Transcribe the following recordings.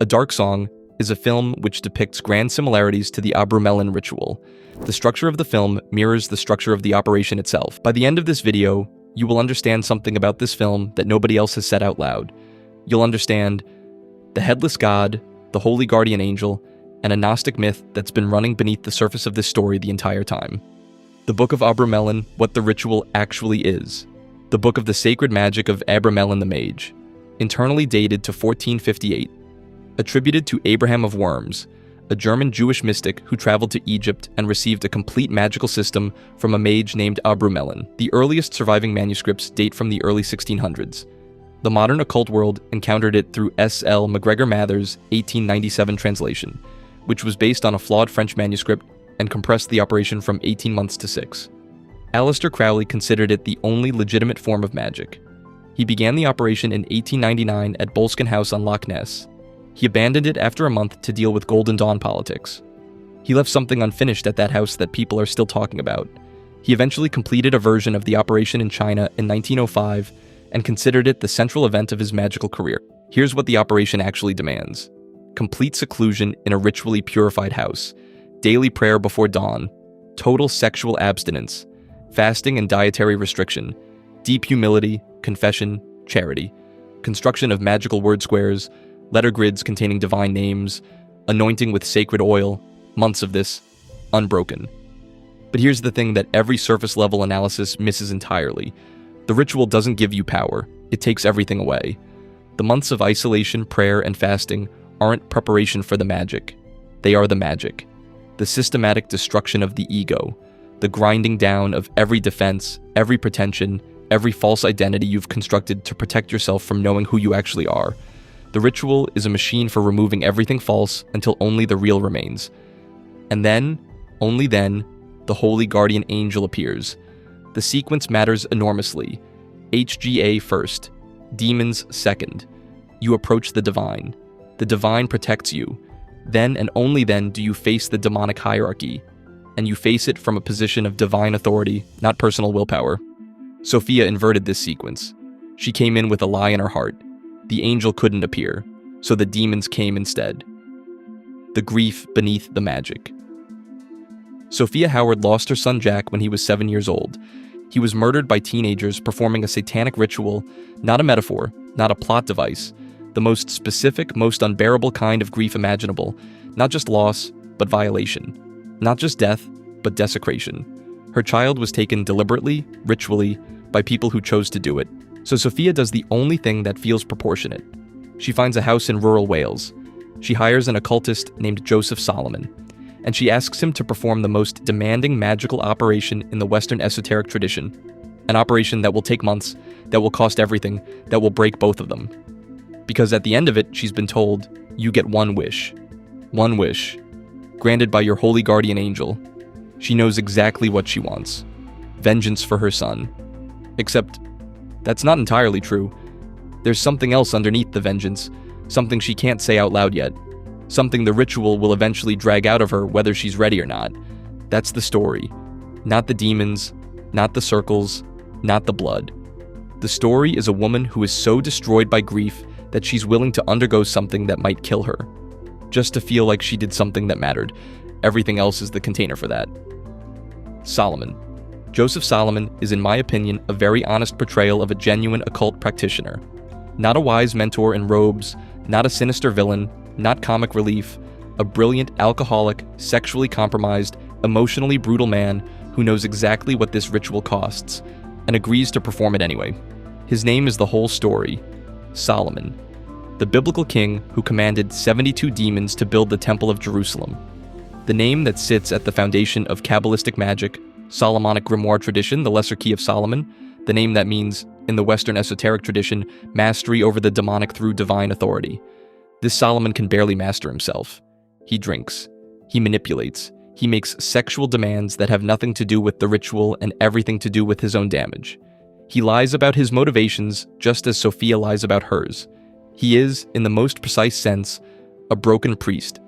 A Dark Song is a film which depicts grand similarities to the Abramelin ritual. The structure of the film mirrors the structure of the operation itself. By the end of this video, you will understand something about this film that nobody else has said out loud. You'll understand the headless god, the holy guardian angel, and a Gnostic myth that's been running beneath the surface of this story the entire time. The Book of Abramelin, what the ritual actually is. The Book of the Sacred Magic of Abramelin the Mage. Internally dated to 1458. Attributed to Abraham of Worms, a German Jewish mystic who traveled to Egypt and received a complete magical system from a mage named Abramelin. The earliest surviving manuscripts date from the early 1600s. The modern occult world encountered it through S.L. MacGregor Mather's 1897 translation, which was based on a flawed French manuscript and compressed the operation from 18 months to 6. Aleister Crowley considered it the only legitimate form of magic. He began the operation in 1899 at Boleskine House on Loch Ness. He abandoned it after a month to deal with Golden Dawn politics. He left something unfinished at that house that people are still talking about. He eventually completed a version of the operation in China in 1905 and considered it the central event of his magical career. Here's what the operation actually demands. Complete seclusion in a ritually purified house, daily prayer before dawn, total sexual abstinence, fasting and dietary restriction, deep humility, confession, charity, construction of magical word squares, letter grids containing divine names, anointing with sacred oil, months of this, unbroken. But here's the thing that every surface-level analysis misses entirely. The ritual doesn't give you power, it takes everything away. The months of isolation, prayer, and fasting aren't preparation for the magic. They are the magic. The systematic destruction of the ego, the grinding down of every defense, every pretension, every false identity you've constructed to protect yourself from knowing who you actually are. The ritual is a machine for removing everything false until only the real remains. And then, only then, the holy guardian angel appears. The sequence matters enormously. HGA first, demons second. You approach the divine. The divine protects you. Then and only then do you face the demonic hierarchy. And you face it from a position of divine authority, not personal willpower. Sophia inverted this sequence. She came in with a lie in her heart. The angel couldn't appear, so the demons came instead. The grief beneath the magic. Sophia Howard lost her son Jack when he was 7 years old. He was murdered by teenagers performing a satanic ritual, not a metaphor, not a plot device, the most specific, most unbearable kind of grief imaginable, not just loss, but violation. Not just death, but desecration. Her child was taken deliberately, ritually, by people who chose to do it. So Sophia does the only thing that feels proportionate. She finds a house in rural Wales. She hires an occultist named Joseph Solomon, and she asks him to perform the most demanding magical operation in the Western esoteric tradition. An operation that will take months, that will cost everything, that will break both of them. Because at the end of it, she's been told, you get one wish. One wish. Granted by your holy guardian angel. She knows exactly what she wants. Vengeance for her son. Except, that's not entirely true. There's something else underneath the vengeance, something she can't say out loud yet, something the ritual will eventually drag out of her whether she's ready or not. That's the story. Not the demons, not the circles, not the blood. The story is a woman who is so destroyed by grief that she's willing to undergo something that might kill her, just to feel like she did something that mattered. Everything else is the container for that. Solomon. Joseph Solomon is, in my opinion, a very honest portrayal of a genuine occult practitioner. Not a wise mentor in robes, not a sinister villain, not comic relief, a brilliant alcoholic, sexually compromised, emotionally brutal man who knows exactly what this ritual costs, and agrees to perform it anyway. His name is the whole story. Solomon, the biblical king who commanded 72 demons to build the Temple of Jerusalem. The name that sits at the foundation of Kabbalistic magic, Solomonic grimoire tradition, the Lesser Key of Solomon, the name that means, in the Western esoteric tradition, mastery over the demonic through divine authority. This Solomon can barely master himself. He drinks. He manipulates. He makes sexual demands that have nothing to do with the ritual and everything to do with his own damage. He lies about his motivations just as Sophia lies about hers. He is, in the most precise sense, a broken priest.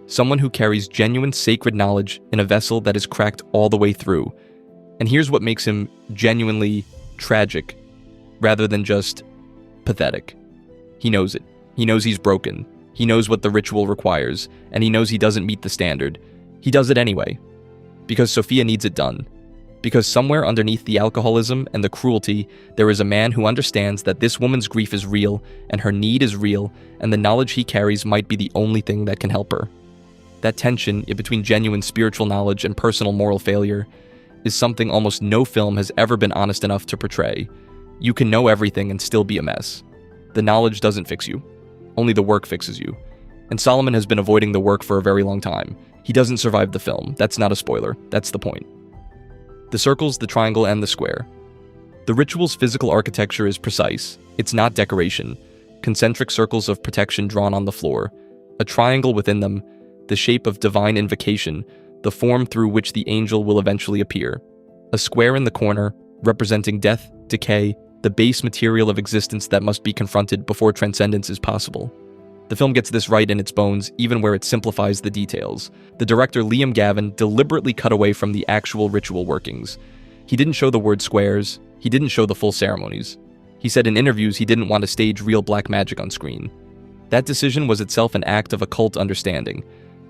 Someone who carries genuine sacred knowledge in a vessel that is cracked all the way through. And here's what makes him genuinely tragic, rather than just pathetic. He knows it. He knows he's broken. He He knows what the ritual requires, and he knows he doesn't meet the standard. He does it anyway. Because Sophia needs it done. Because somewhere underneath the alcoholism and the cruelty, there is a man who understands that this woman's grief is real, and her need is real, and the knowledge he carries might be the only thing that can help her. That tension in between genuine spiritual knowledge and personal moral failure is something almost no film has ever been honest enough to portray. You can know everything and still be a mess. The knowledge doesn't fix you. Only the work fixes you. And Solomon has been avoiding the work for a very long time. He doesn't survive the film. That's not a spoiler. That's the point. The circles, the triangle, and the square. The ritual's physical architecture is precise. It's not decoration. Concentric circles of protection drawn on the floor. A triangle within them, the shape of divine invocation, the form through which the angel will eventually appear. A square in the corner, representing death, decay, the base material of existence that must be confronted before transcendence is possible. The film gets this right in its bones, even where it simplifies the details. The director Liam Gavin deliberately cut away from the actual ritual workings. He didn't show the word squares, he didn't show the full ceremonies. He said in interviews he didn't want to stage real black magic on screen. That decision was itself an act of occult understanding.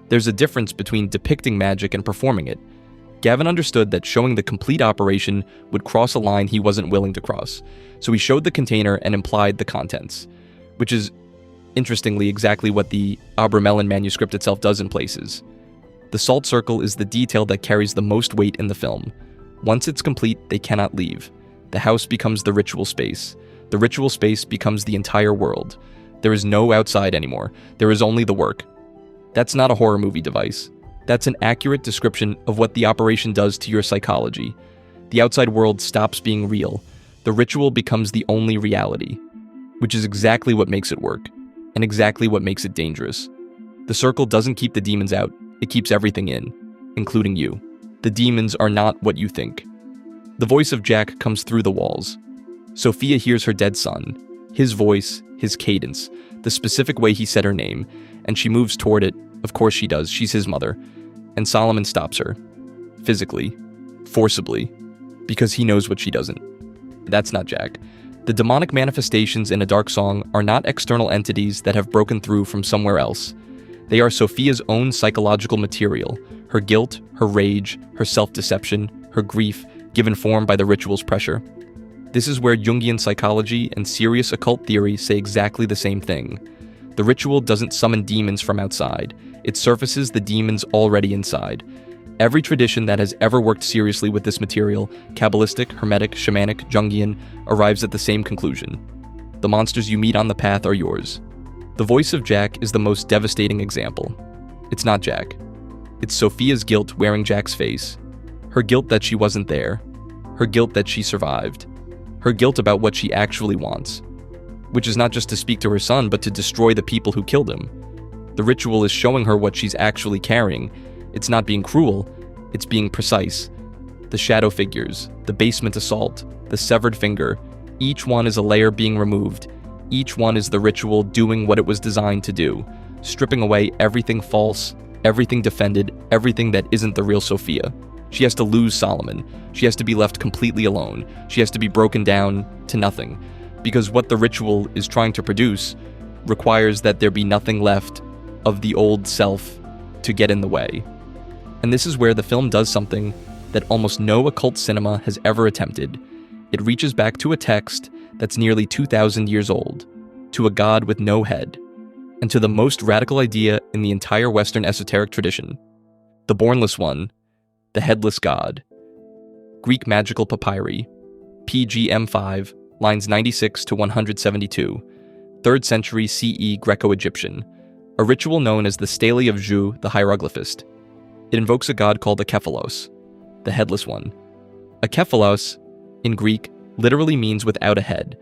There's a difference between depicting magic and performing it. Gavin understood that showing the complete operation would cross a line he wasn't willing to cross, so he showed the container and implied the contents, which is, interestingly, exactly what the Abramelin manuscript itself does in places. The salt circle is the detail that carries the most weight in the film. Once it's complete, they cannot leave. The house becomes the ritual space. The ritual space becomes the entire world. There is no outside anymore. There is only the work. That's not a horror movie device. That's an accurate description of what the operation does to your psychology. The outside world stops being real. The ritual becomes the only reality, which is exactly what makes it work, and exactly what makes it dangerous. The circle doesn't keep the demons out, it keeps everything in, including you. The demons are not what you think. The voice of Jack comes through the walls. Sophia hears her dead son, his voice, his cadence, the specific way he said her name, and she moves toward it. Of course she does, she's his mother. And Solomon stops her. Physically. Forcibly. Because he knows what she doesn't. That's not Jack. The demonic manifestations in A Dark Song are not external entities that have broken through from somewhere else. They are Sophia's own psychological material, her guilt, her rage, her self-deception, her grief, given form by the ritual's pressure. This is where Jungian psychology and serious occult theory say exactly the same thing. The ritual doesn't summon demons from outside. It surfaces the demons already inside. Every tradition that has ever worked seriously with this material, Kabbalistic, Hermetic, Shamanic, Jungian, arrives at the same conclusion. The monsters you meet on the path are yours. The voice of Jack is the most devastating example. It's not Jack. It's Sophia's guilt wearing Jack's face. Her guilt that she wasn't there. Her guilt that she survived. Her guilt about what she actually wants. Which is not just to speak to her son, but to destroy the people who killed him. The ritual is showing her what she's actually carrying. It's not being cruel, it's being precise. The shadow figures, the basement assault, the severed finger, each one is a layer being removed. Each one is the ritual doing what it was designed to do, stripping away everything false, everything defended, everything that isn't the real Sophia. She has to lose Solomon. She has to be left completely alone. She has to be broken down to nothing. Because what the ritual is trying to produce requires that there be nothing left of the old self to get in the way. And this is where the film does something that almost no occult cinema has ever attempted. It reaches back to a text that's nearly 2,000 years old, to a god with no head, and to the most radical idea in the entire Western esoteric tradition, the bornless one, the headless god. Greek magical papyri, PGM5, lines 96 to 172, 3rd century CE Greco-Egyptian, a ritual known as the Stele of Ju, the hieroglyphist. It invokes a god called Akephalos, the headless one. Akephalos, in Greek, literally means without a head.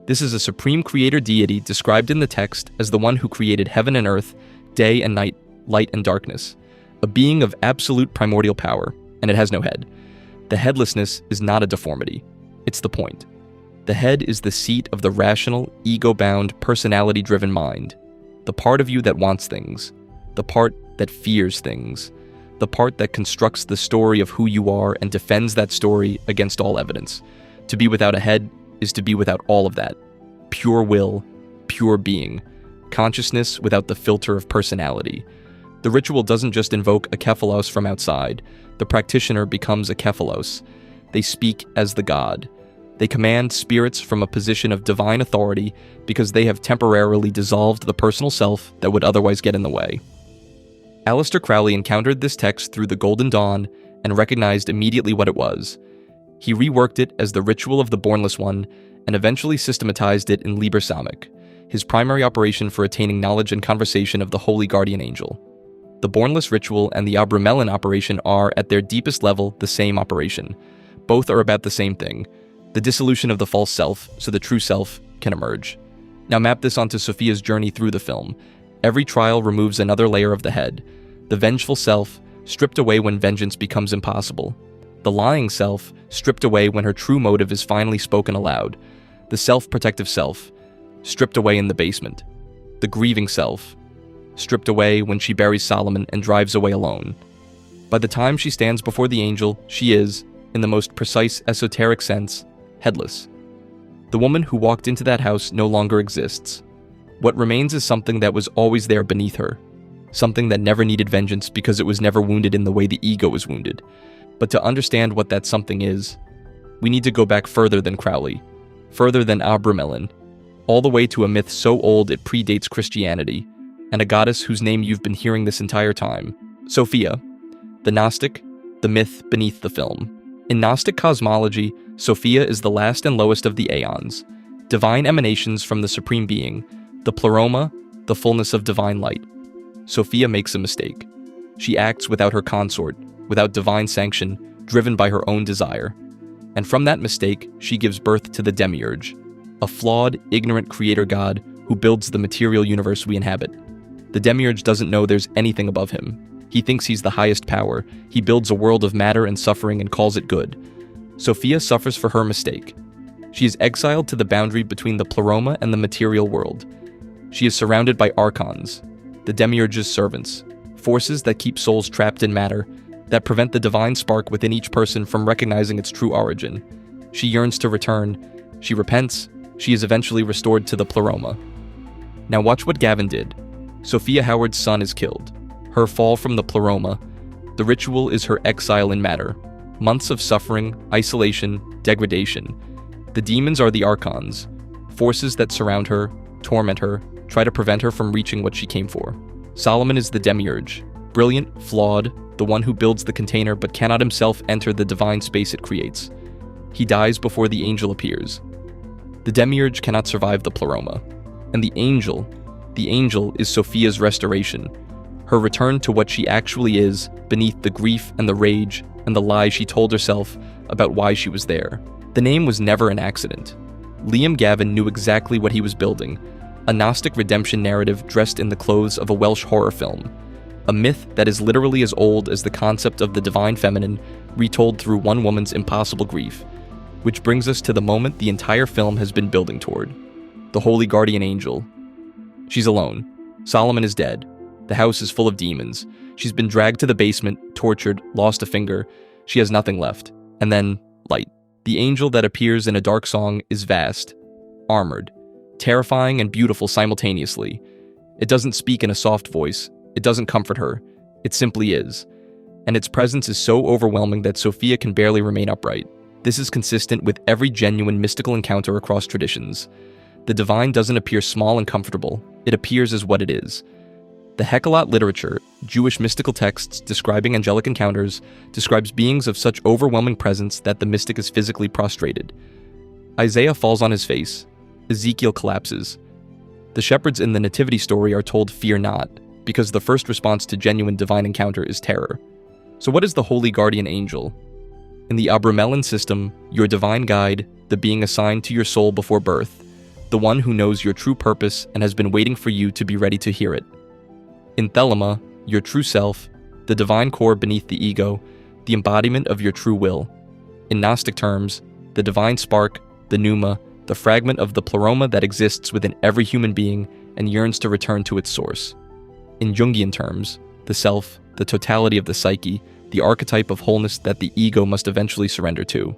This is a supreme creator deity described in the text as the one who created heaven and earth, day and night, light and darkness, a being of absolute primordial power, and it has no head. The headlessness is not a deformity. It's the point. The head is the seat of the rational, ego-bound, personality-driven mind. The part of you that wants things. The part that fears things. The part that constructs the story of who you are and defends that story against all evidence. To be without a head is to be without all of that. Pure will, pure being. consciousness without the filter of personality. The ritual doesn't just invoke Akephalos from outside. The practitioner becomes Akephalos. They speak as the god. They command spirits from a position of divine authority because they have temporarily dissolved the personal self that would otherwise get in the way. Aleister Crowley encountered this text through the Golden Dawn and recognized immediately what it was. He reworked it as the ritual of the Bornless One and eventually systematized it in Liber Samekh, his primary operation for attaining knowledge and conversation of the Holy Guardian Angel. The Bornless ritual and the Abramelin operation are, at their deepest level, the same operation. Both are about the same thing, the dissolution of the false self so the true self can emerge. Now map this onto Sophia's journey through the film. Every trial removes another layer of the head. The vengeful self, stripped away when vengeance becomes impossible. The lying self, stripped away when her true motive is finally spoken aloud. The self-protective self, stripped away in the basement. The grieving self, stripped away when she buries Solomon and drives away alone. By the time she stands before the angel, she is, in the most precise esoteric sense, headless. The woman who walked into that house no longer exists. What remains is something that was always there beneath her, something that never needed vengeance because it was never wounded in the way the ego is wounded. But to understand what that something is, we need to go back further than Crowley, further than Abramelin, all the way to a myth so old it predates Christianity, and a goddess whose name you've been hearing this entire time, Sophia, the Gnostic, the myth beneath the film. In Gnostic cosmology, Sophia is the last and lowest of the aeons, divine emanations from the Supreme Being, the pleroma, the fullness of divine light. Sophia makes a mistake. She acts without her consort, without divine sanction, driven by her own desire. And from that mistake, she gives birth to the Demiurge, a flawed, ignorant creator god who builds the material universe we inhabit. The Demiurge doesn't know there's anything above him. He thinks he's the highest power. He builds a world of matter and suffering and calls it good. Sophia suffers for her mistake. She is exiled to the boundary between the pleroma and the material world. She is surrounded by archons, the Demiurge's servants, forces that keep souls trapped in matter, that prevent the divine spark within each person from recognizing its true origin. She yearns to return. She repents. She is eventually restored to the pleroma. Now watch what Gavin did. Sophia Howard's son is killed. Her fall from the pleroma. The ritual is her exile in matter. Months of suffering, isolation, degradation. The demons are the archons, forces that surround her, torment her, try to prevent her from reaching what she came for. Solomon is the Demiurge, brilliant, flawed, the one who builds the container but cannot himself enter the divine space it creates. He dies before the angel appears. The Demiurge cannot survive the pleroma. And the angel is Sophia's restoration, her return to what she actually is beneath the grief and the rage and the lie she told herself about why she was there. The name was never an accident. Liam Gavin knew exactly what he was building, a Gnostic redemption narrative dressed in the clothes of a Welsh horror film, a myth that is literally as old as the concept of the divine feminine retold through one woman's impossible grief, which brings us to the moment the entire film has been building toward, the Holy Guardian Angel. She's alone. Solomon is dead. The house is full of demons. She's been dragged to the basement, tortured, lost a finger. She has nothing left. And then, light. The angel that appears in a dark song is vast, armored, terrifying and beautiful simultaneously. It doesn't speak in a soft voice. It doesn't comfort her. It simply is. And its presence is so overwhelming that Sophia can barely remain upright. This is consistent with every genuine mystical encounter across traditions. The divine doesn't appear small and comfortable. It appears as what it is. The Hekhalot literature, Jewish mystical texts describing angelic encounters, describes beings of such overwhelming presence that the mystic is physically prostrated. Isaiah falls on his face. Ezekiel collapses. The shepherds in the Nativity story are told, "Fear not," because the first response to genuine divine encounter is terror. So what is the Holy Guardian Angel? In the Abramelin system, your divine guide, the being assigned to your soul before birth, the one who knows your true purpose and has been waiting for you to be ready to hear it. In Thelema, your true self, the divine core beneath the ego, the embodiment of your true will. In Gnostic terms, the divine spark, the pneuma, the fragment of the pleroma that exists within every human being and yearns to return to its source. In Jungian terms, the self, the totality of the psyche, the archetype of wholeness that the ego must eventually surrender to.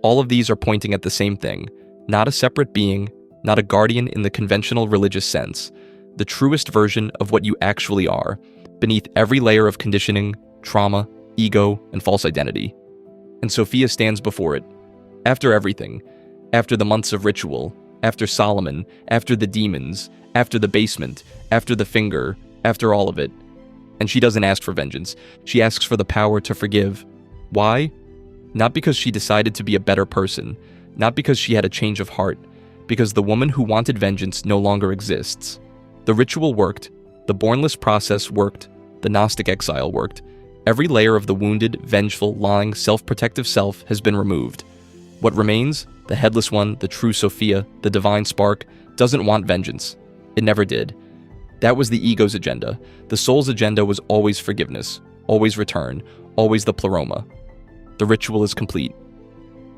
All of these are pointing at the same thing, not a separate being, not a guardian in the conventional religious sense, the truest version of what you actually are, beneath every layer of conditioning, trauma, ego, and false identity. And Sophia stands before it. After everything, after the months of ritual, after Solomon, after the demons, after the basement, after the finger, after all of it. And she doesn't ask for vengeance. She asks for the power to forgive. Why? Not because she decided to be a better person, not because she had a change of heart, because the woman who wanted vengeance no longer exists. The ritual worked, the bornless process worked, the Gnostic exile worked. Every layer of the wounded, vengeful, lying, self-protective self has been removed. What remains, the headless one, the true Sophia, the divine spark, doesn't want vengeance. It never did. That was the ego's agenda. The soul's agenda was always forgiveness, always return, always the pleroma. The ritual is complete.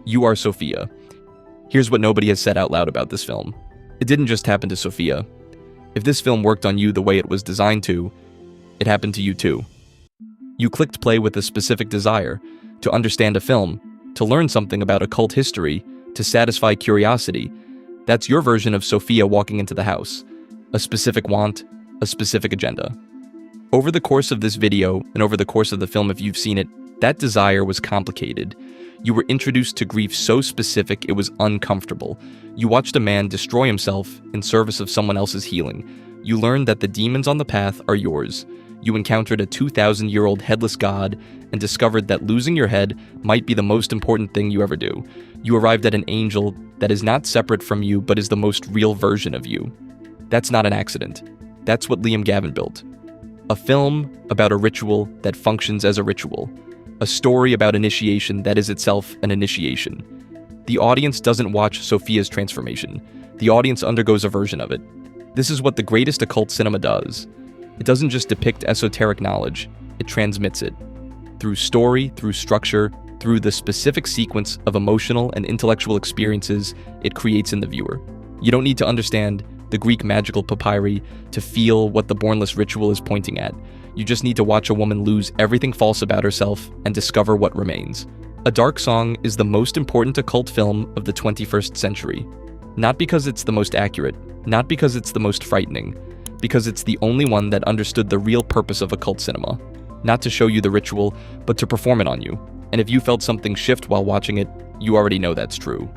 You are Sophia. Here's what nobody has said out loud about this film. It didn't just happen to Sophia. If this film worked on you the way it was designed to, it happened to you too. You clicked play with a specific desire, to understand a film, to learn something about occult history, to satisfy curiosity. That's your version of Sophia walking into the house. A specific want, a specific agenda. Over the course of this video, and over the course of the film if you've seen it, that desire was complicated. You were introduced to grief so specific it was uncomfortable. You watched a man destroy himself in service of someone else's healing. You learned that the demons on the path are yours. You encountered a 2,000-year-old headless god and discovered that losing your head might be the most important thing you ever do. You arrived at an angel that is not separate from you but is the most real version of you. That's not an accident. That's what Liam Gavin built. A film about a ritual that functions as a ritual. A story about initiation that is itself an initiation. The audience doesn't watch Sophia's transformation. The audience undergoes a version of it. This is what the greatest occult cinema does. It doesn't just depict esoteric knowledge, it transmits it. Through story, through structure, through the specific sequence of emotional and intellectual experiences it creates in the viewer. You don't need to understand the Greek magical papyri to feel what the bornless ritual is pointing at. You just need to watch a woman lose everything false about herself and discover what remains. A Dark Song is the most important occult film of the 21st century. Not because it's the most accurate, not because it's the most frightening, because it's the only one that understood the real purpose of occult cinema. Not to show you the ritual, but to perform it on you. And if you felt something shift while watching it, you already know that's true.